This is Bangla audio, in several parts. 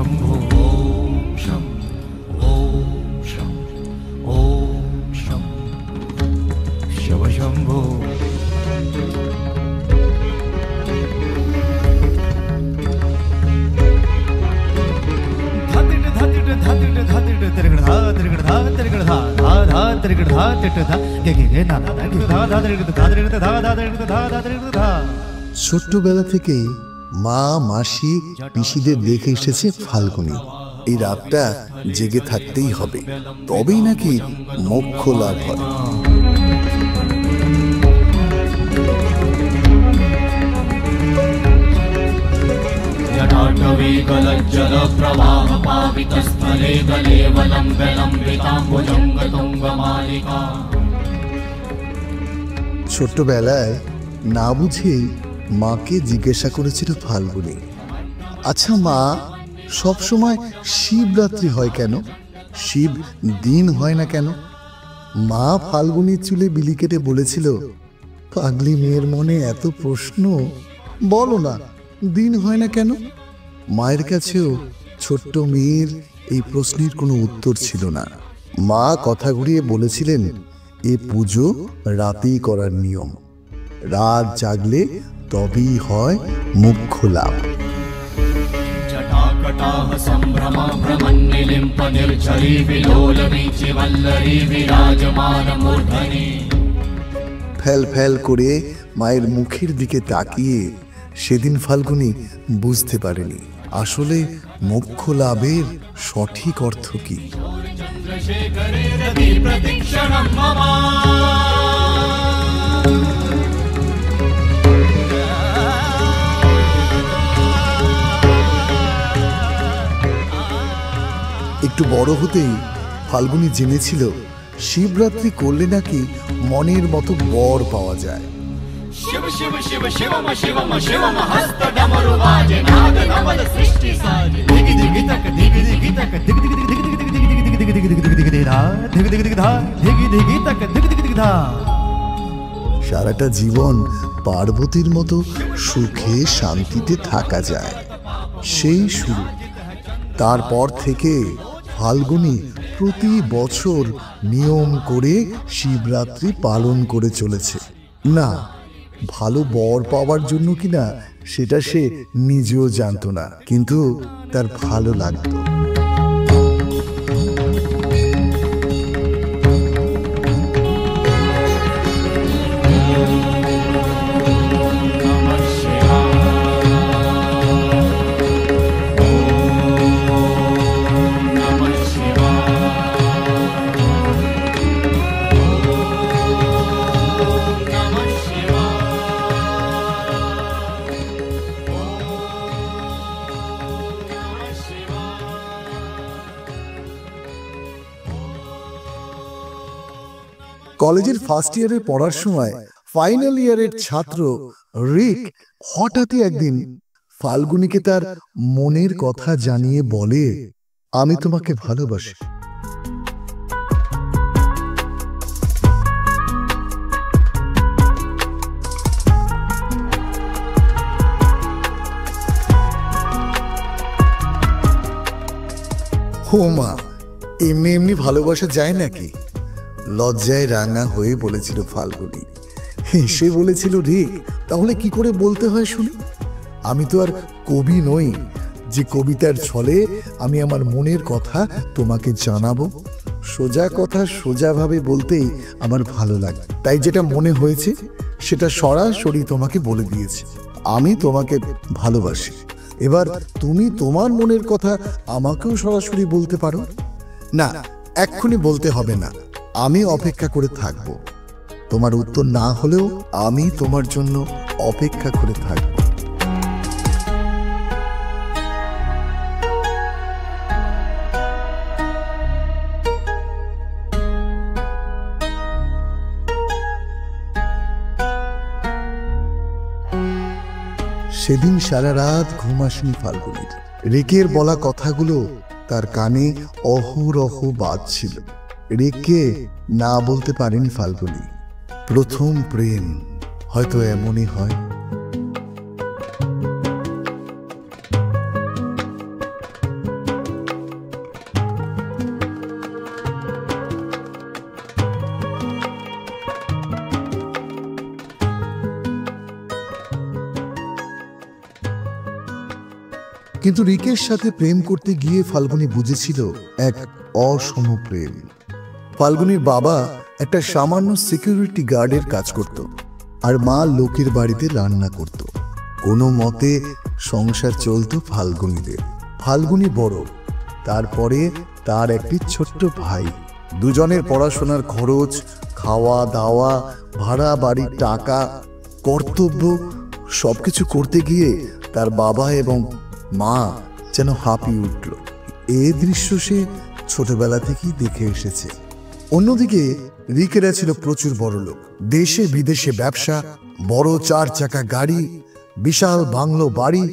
शंभो ओम शं ओम शं शिव शंभो। ছোট্টবেলা থেকে মা মাসি পিসিদের দেখে এসেছে ফাল্গুনী এই রাতটা জেগে থাকতেই হবে, তবেই নাকি মোক্ষ লাভ হয়। ছোট্টবেলায় না বুঝেই মাকে জিজ্ঞাসা করেছিল ফাল্গুনী, আচ্ছা মা, সব সময় শিবরাত্রি হয় কেন, শিব দিন হয় না কেন? মা ফাল্গুনীর চুলে বিলি কেটে বলেছিল, পাগলি মেয়ের মনে এত প্রশ্ন, বলো না দিন হয় না কেন? মায়ের কাছেও ছোট্ট মেয়ের এই প্রশ্নের কোনো উত্তর ছিল না। মা কথা ঘুরিয়ে বলেছিলেন, এ পুজো রাতেই করার নিয়ম, রাত জাগলে তবেই হয় মোক্ষ লাভ। ফেল ফেল করে মায়ের মুখের দিকে তাকিয়ে সেদিন ফাল্গুনী বুঝতে পারেনি আসলে মোক্ষ লাভের সঠিক অর্থ কি। একটু বড় হতেই ফাল্গুনী জেনেছিল শিবরাত্রি করলে নাকি মনের মতো বর পাওয়া যায়। शिव शिव शिव शिवम शिवम शिवम हस्त डमरु बाजे नाद नवल सृष्टि साजे दिगि दिगि तक दिगि दिगि तक दिगि दिगि दिगि दिगि दिगि दिगि दिगि दिगि धा दिगि दिगि दिगि धा दिगि दिगि तक दिगि दिगि दिगि धा। সারাটা জীবন পার্বতীর মতো সুখে শান্তিতে থাকা যায়, সেই শুরু। তারপর থেকে ফাল্গুনী প্রতি বছর নিয়ম করে শিবরাত্রি পালন করে চলেছে। না, ভালো বর পাওয়ার জন্য কিনা সেটা সে নিজেও জানতো না, কিন্তু তার ভালো লাগতো। কলেজের ফার্স্ট ইয়ারে পড়ার সময় ফাইনাল ইয়ারের ছাত্র রিক হঠাৎই একদিন ফাল্গুনীকে তার মনের কথা জানিয়ে বলে, আমি তোমাকে ভালোবাসি। ও মা, এমনি এমনি ভালোবাসা যায় নাকি? লজ্জায় রাঙা হয়ে বলেছিল ফাল্গুনী। সে বলেছিল, রিক, তাহলে কি করে বলতে হয় শুনি? আমি তো আর কবি নই যে কবিতার ছলে আমি আমার মনের কথা তোমাকে জানাবো। সোজা কথা সোজাভাবে বলতেই আমার ভালো লাগে, তাই যেটা মনে হয়েছে সেটা সরাসরি তোমাকে বলে দিয়েছি। আমি তোমাকে ভালোবাসি। এবার তুমি তোমার মনের কথা আমাকেও সরাসরি বলতে পারো। না, এক্ষুনি বলতে হবে না, আমি অপেক্ষা করে থাকব। তোমার উত্তর না হলেও আমি তোমার জন্য অপেক্ষা করে থাকব। সেদিন সারা রাত ঘুম আসেনি ফাল্গুনীর। রিকের বলা কথাগুলো তার কানে অহরহ বাজছিল। রিককে না বলতে পারেনি ফাল্গুনী। প্রথম প্রেম হয়তো এমনই হয়। কিন্তু রিকের সাথে প্রেম করতে গিয়ে ফাল্গুনী বুঝেছিল এক অসম প্রেম। ফাল্গুনীর বাবা একটা সামান্য সিকিউরিটি গার্ডের কাজ করত, আর মা লোকের বাড়িতে রান্না করত। কোনো মতে সংসার চলত ফাল্গুনীদের। ফাল্গুনী বড়, তারপরে তার একটি ছোট্ট ভাই। দুজনের পড়াশোনার খরচ, খাওয়া দাওয়া, ভাড়া বাড়ির টাকা, কর্তব্য সবকিছু করতে গিয়ে তার বাবা এবং মা যেন হাঁপিয়ে উঠল। এ দৃশ্য সে ছোটবেলা থেকেই দেখে এসেছে। অন্যদিকে রিকেরা ছিল প্রচুর বড়লোক। দেশে বিদেশে ব্যবসা, বড় 4 চাকা গাড়ি, বিশাল বাংলো বাড়ি,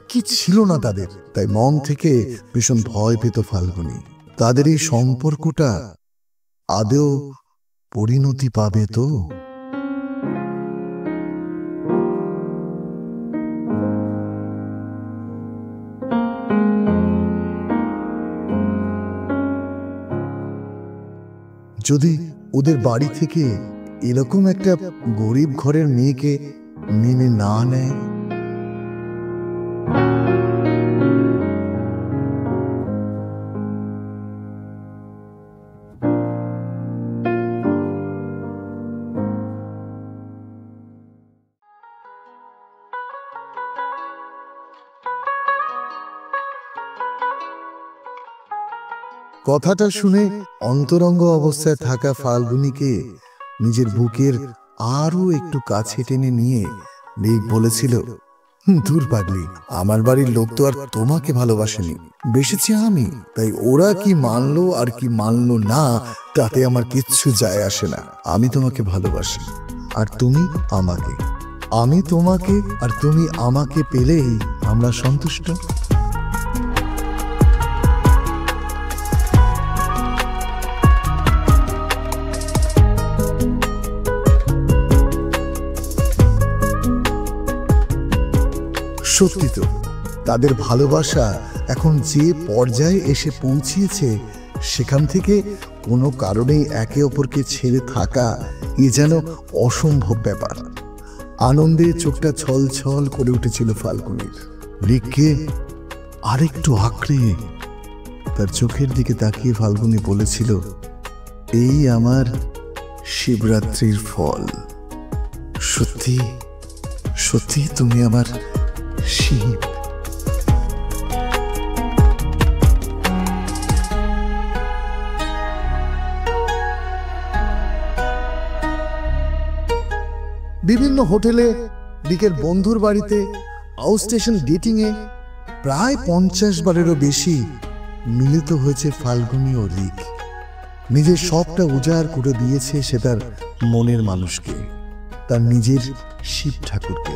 কি ছিল না তাদের। তাই মন থেকে ভীষণ ভয় পেত ফাল্গুনী। তাদের এই সম্পর্কটা আদৌ পরিণতি পাবে তো? যদি ওদের বাড়ি থেকে এরকম একটা গরিব ঘরের মেয়েকে মেনে না নেয়। কথাটা শুনে অন্তরঙ্গ অবস্থায় থাকা ফাল্গুনীকে নিজের বুকের আরো একটু কাছে টেনে নিয়ে রিক বলেছিল, দূর পাগলি, আমার বাড়ির লোক তো আর তোমাকে ভালোবাসেনি, বেসেছি আমি। তাই ওরা কি মানলো আর কি মানলো না তাতে আমার কিচ্ছু যায় আসে না। আমি তোমাকে ভালোবাসি আর তুমি আমাকে, আমি তোমাকে আর তুমি আমাকে পেলেই আমরা সন্তুষ্ট। সত্যি তো, তাদের ভালোবাসা এখন যে পর্যায়ে এসে পৌঁছিয়েছে, সেখান থেকে কোনো কারণেই একে অপরকে ছেড়ে থাকা এ যেন অসম্ভব ব্যাপার। আনন্দে চোখটা ছলছল করে উঠেছিল ফাল্গুনীর। রিককে আরেকটু আঁকড়ে তার চোখের দিকে তাকিয়ে ফাল্গুনী বলেছিল, এই আমার শিবরাত্রির ফল। সত্যি সত্যি তুমি আমার শিব। বিভিন্ন হোটেলে, রিকের বন্ধুর বাড়িতে, আউট স্টেশন ডেটিং এ প্রায় 50 বারেরও বেশি মিলিত হয়েছে ফাল্গুনী ও রিক। নিজের সবটা উজাড় করে দিয়েছে সে তার মনের মানুষকে, তার নিজের শিব ঠাকুরকে।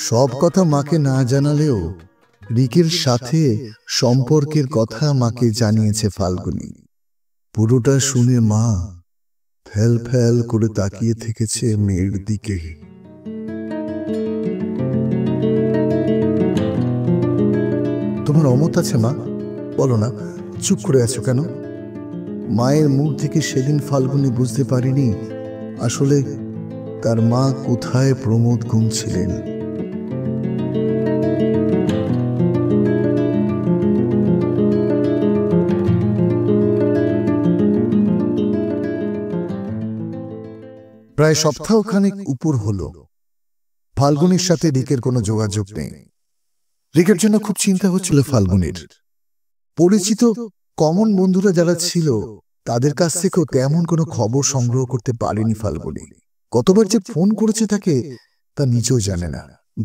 সব কথা মাকে না জানালেও রিকের সাথে সম্পর্কের কথা মাকে জানিয়েছে ফাল্গুনী। পুরোটা শুনে মা ফ্যাল ফ্যাল করে তাকিয়ে থেকেছে মেয়ের দিকে। তোমার অমত আছে মা? বলো না, চুপ করে আছো কেন? মায়ের মুখ থেকে সেদিন ফাল্গুনী বুঝতে পারিনি আসলে তার মা কোথায় প্রমোদ গুনছিলেন। প্রায় সপ্তাহখানেক উপর হলো ফাল্গুনীর সাথে রিকের কোনো যোগাযোগ নেই। রিকের জন্য খুব চিন্তা হচ্ছিল ফাল্গুনীর। পরিচিত কমন বন্ধুরা যারা ছিল তাদের কাছ থেকেও তেমন কোনো খবর সংগ্রহ করতে পারেনি ফাল্গুনী। কতবার যে ফোন করেছে তাকে তা নিজেও জানে না।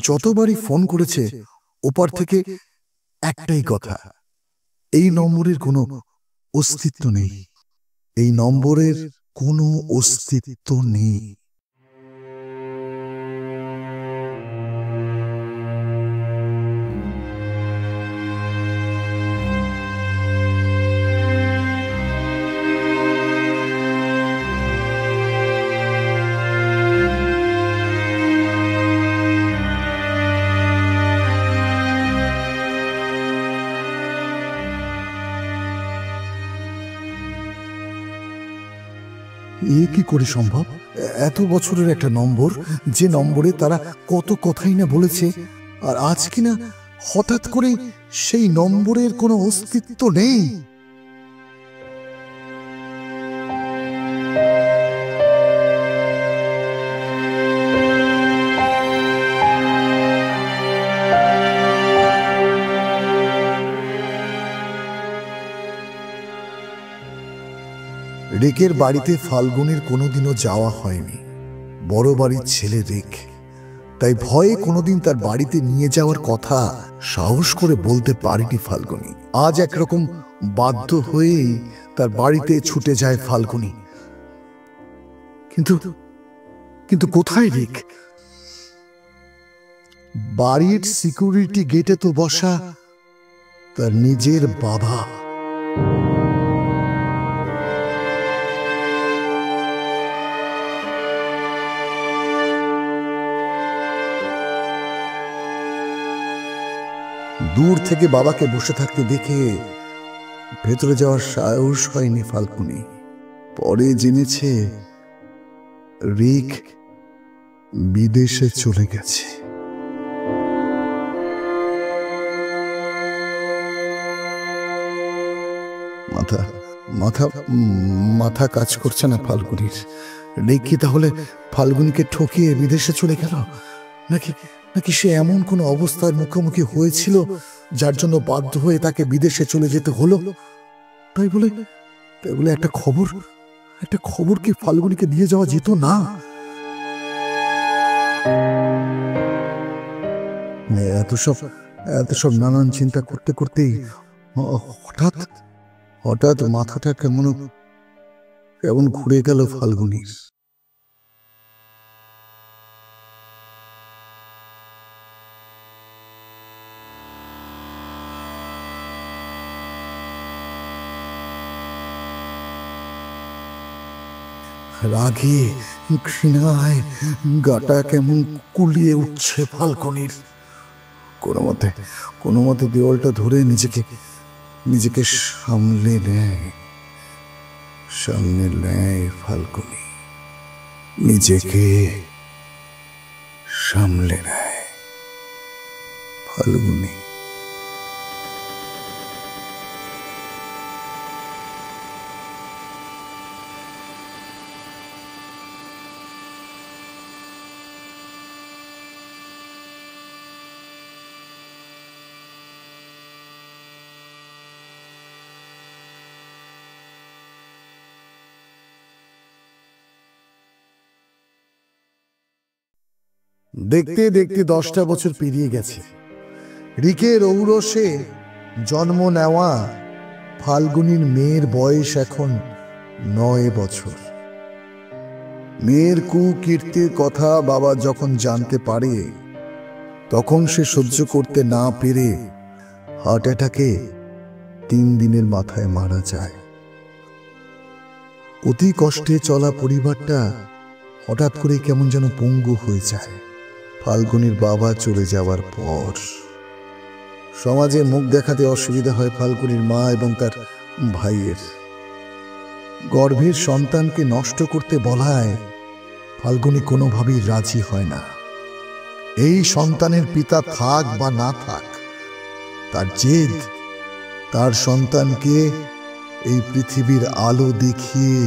যতবারই ফোন করেছে ওপার থেকে একটাই কথা, এই নম্বরের কোনো অস্তিত্ব নেই, এই নম্বরের কোনো অস্তিত্ব নেই। এ কি করে সম্ভব? এত বছরের একটা নম্বর, যে নম্বরে তারা কত কথাই না বলেছে, আর আজ কিনা হঠাৎ করে সেই নম্বরের কোনো অস্তিত্ব নেই। রেকের বাড়িতে ফাল্গুনের কোনোদিনও যাওয়া হয়নি। বড় বাড়ির ছেলে রেক, তাই ভয়ে কোনোদিন তার বাড়িতে নিয়ে যাওয়ার কথা সাহস করে বলতে পারেনি ফাল্গুনী। আজ একরকম বাধ্য হয়েই তার বাড়িতে ছুটে যায় ফাল্গুনী। কিন্তু কিন্তু কোথায় রেক? বাড়ির সিকিউরিটি গেটে তো বসা তার নিজের বাবা। দূর থেকে বাবাকে বসে থাকতে দেখে ভেতরে যাওয়ার সাহস হয়নি ফাল্গুনী। পরে জেনেছে রিক বিদেশে চলে গেছে। মাথা মাথা মাথা কাজ করছে না ফাল্গুনির। রিক কি তাহলে ফাল্গুনিকে ঠকিয়ে বিদেশে চলে গেল, নাকি নাকি সে এমন কোন অবস্থার মুখোমুখি হয়েছিল যার জন্য বাধ্য হয়ে তাকে বিদেশে চলে যেতে হলো? তাই বলে একটা খবর কি ফাল্গুনিকে দিয়ে যাওয়া যেত না? এত সব নানান চিন্তা করতে করতেই হঠাৎ মাথাটা কেমন ঘুরে গেল ফাল্গুনির। রাগে ঘৃণায় গাটা কেমন কুলিয়ে উঠছে ফাল্গুনির। কোনো মতে দেওয়ালটা ধরে নিজেকে সামলে নেয় ফাল্গুনি। নিজেকে সামলে নেয় ফাল্গুনি। দেখতে দেখতে 10টা বছর পেরিয়ে গেছে। রিকের ঔরসে জন্ম নেওয়া ফাল্গুনির মেয়ের বয়স এখন 9 বছর। মেয়ের কুকীর্তির কথা বাবা যখন জানতে পারে, তখন সে সহ্য করতে না পেরে হার্ট অ্যাটাকে 3 দিনের মাথায় মারা যায়। অতি কষ্টে চলা পরিবারটা হঠাৎ করে কেমন যেন পঙ্গু হয়ে যায় ফাল্গুনির বাবা চলে যাওয়ার পর। সমাজে মুখ দেখাতে অসুবিধা হয় ফাল্গুনির মা এবং তার ভাইয়ের। গর্ভের সন্তানকে নষ্ট করতে বলায় ফাল্গুনি কোনোভাবেই রাজি হয় না। এই সন্তানের পিতা থাক বা না থাক, তার জেদ তার সন্তানকে এই পৃথিবীর আলো দেখিয়ে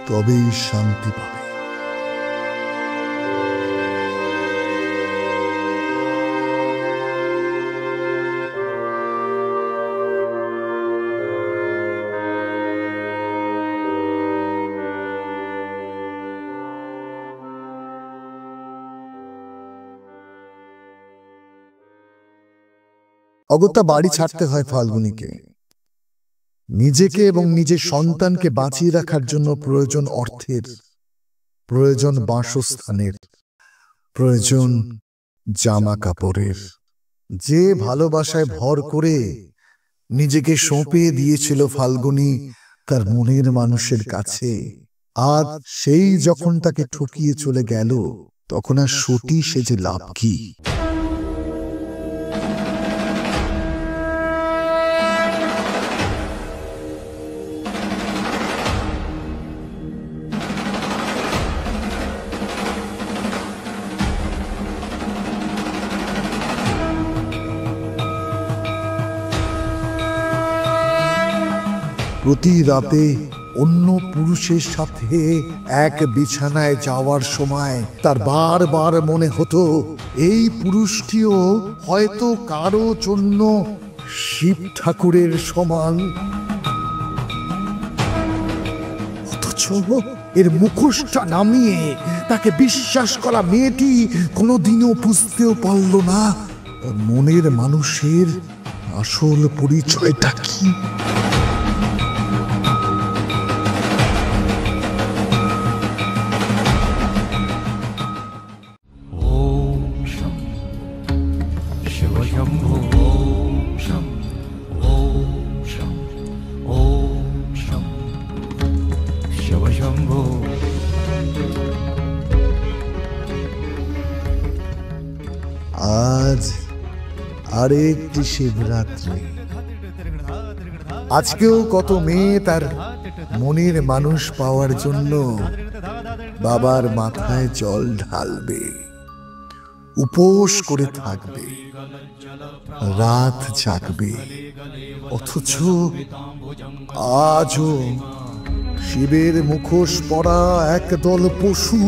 তবেই শান্তি পাবে। অগত্যা বাড়ি ছাড়তে হয় ফাল্গুনিকে। নিজেকে এবং নিজের সন্তানকে বাঁচিয়ে রাখার জন্য প্রয়োজন অর্থের, প্রয়োজন বাসস্থানের, প্রয়োজন জামা কাপড়ের। যে ভালোবাসায় ভর করে নিজেকে সঁপে দিয়েছিল ফাল্গুনি তার মনের মানুষের কাছে, আজ সেই যখন তাকে ঠকিয়ে চলে গেল, তখন আর সতী সেজে লাভ কি? প্রতি রাতে অন্য পুরুষের সাথে এক বিছানায় যাওয়ার সময় তার বারবার মনে হতো এই পুরুষটিও হয়তো কারো জন্য শিব ঠাকুরের সমান। অথচ এর মুখোশটা নামিয়ে তাকে বিশ্বাস করা মেয়েটি কোনোদিনও বুঝতেও পারল না মনের মানুষের আসল পরিচয়টা কি। আজ আরেকটি শিবরাত্রি। আজকেও কত মেয়ে তার মনের মানুষ পাওয়ার জন্য বাবার মাথায় জল ঢালবে, উপোস করে থাকবে, রাত জাগবে। অথচ আজও শিবের মুখোশ পরা একদল পশু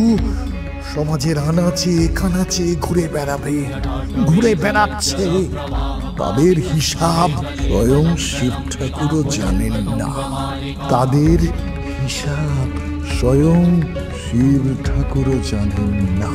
সমাজের আনাচে কানাচে ঘুরে বেড়াচ্ছে। তাদের হিসাব স্বয়ং শিব ঠাকুরও জানেন না। তাদের হিসাব স্বয়ং শিব ঠাকুরও জানেন না।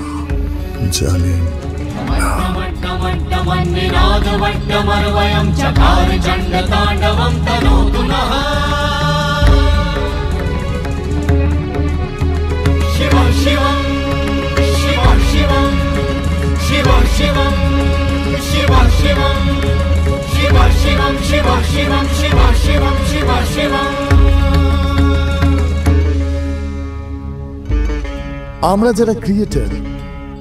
আমরা যারা ক্রিয়েটর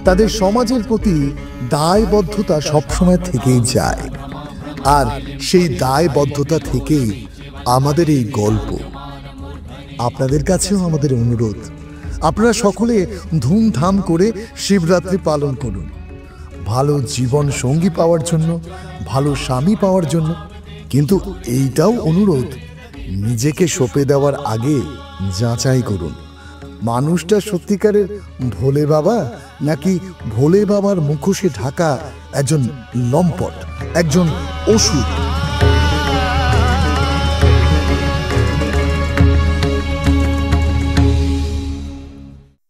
তাদের সমাজের প্রতি দায়বদ্ধতা সবসময় থেকেই যায়, আর সেই দায়বদ্ধতা থেকেই আমাদের এই গল্প। আপনাদের কাছেও আমাদের অনুরোধ, আপনারা সকলে ধুমধাম করে শিবরাত্রি পালন করুন, ভালো জীবন সঙ্গী পাওয়ার জন্য, ভালো স্বামী পাওয়ার জন্য। কিন্তু এইটাও অনুরোধ, নিজেকে সঁপে দেওয়ার আগে যাচাই করুন মানুষটা সত্যিকারের ভোলে বাবা নাকি ভোলে বাবার মুখোশে ঢাকা একজন লম্পট, একজন অসুর।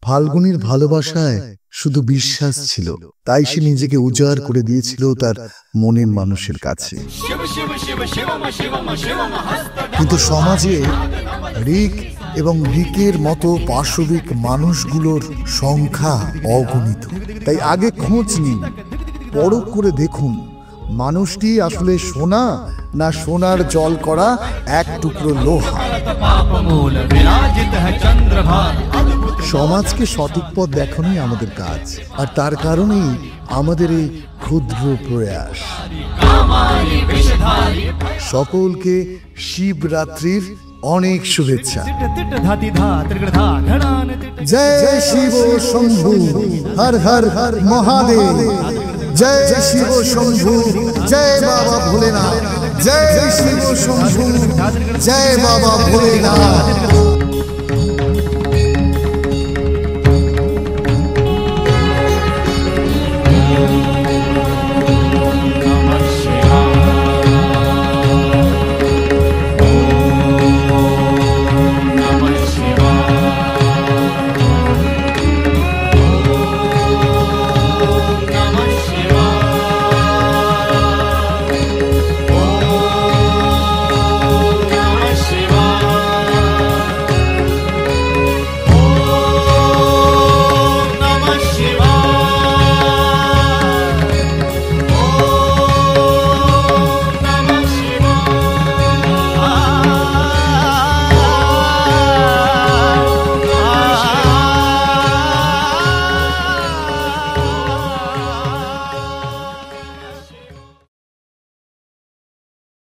ফাল্গুনির ভালোবাসায় শুধু বিশ্বাস ছিল, তাই সে নিজেকে উজাড় করে দিয়েছিল তার মনের মানুষের কাছে। কিন্তু সমাজে ঋক এবং ঋকের মতো পাশবিক মানুষগুলোর সংখ্যা অগণিত। তাই আগে খোঁজ নিন, পরখ করে দেখুন মানুষটি আসলে সোনা না সোনার জল করা এক টুকরো লোহা। সমাজকে সঠিক পথ দেখানোই আমাদের কাজ, আর তার কারণেই আমাদের এই ক্ষুদ্র প্রয়াস। সকলকে শিবরাত্রির অনেক শুভেচ্ছা। জয় শিব শম্ভু, হর হর হর মহাদেব। জয় শিব শম্ভু, জয় বাবা ভোলেনাথ। জয় শিব শম্ভু, জয় বাবা ভোলেনাথ।